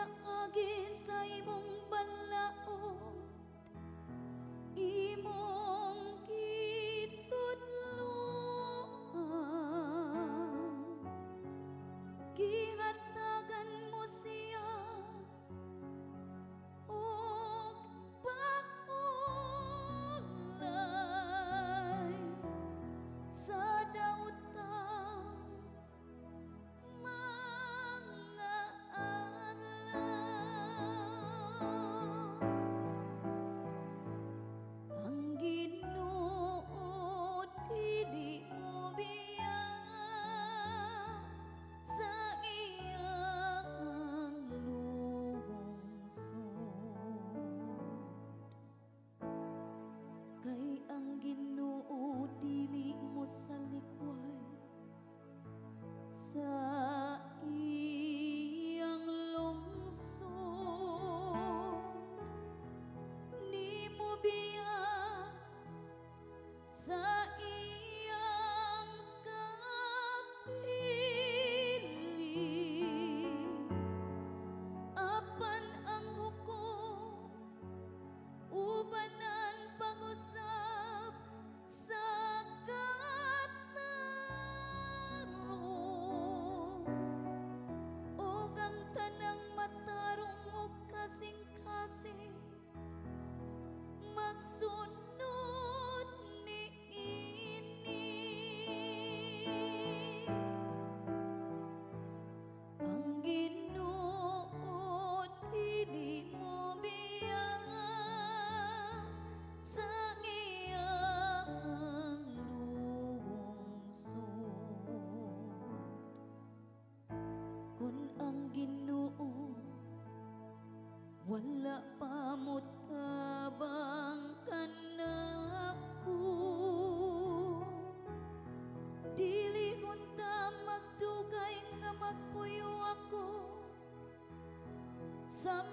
pinaagi sa imong balaod, imong kitudloan, gihatagan mo siya og paulay sa daotang mga adlaw. Ang Ginoo dili mo biya sa iyang lungsod, kay ang Ginoo dili mo salikway sa iyang lungsod. Di mo biya sa iyang kapili, apan ang hukom ubanan pag-usab sa katarong, ug ang tanang matarong ug kasing-kasing magsunod niini. Ang Ginoo dili mo biya sa iyang lungsod. Kun ang Ginoo wala pa mo tabang kanako, dili hunta magdugay nga magpuyo ako sa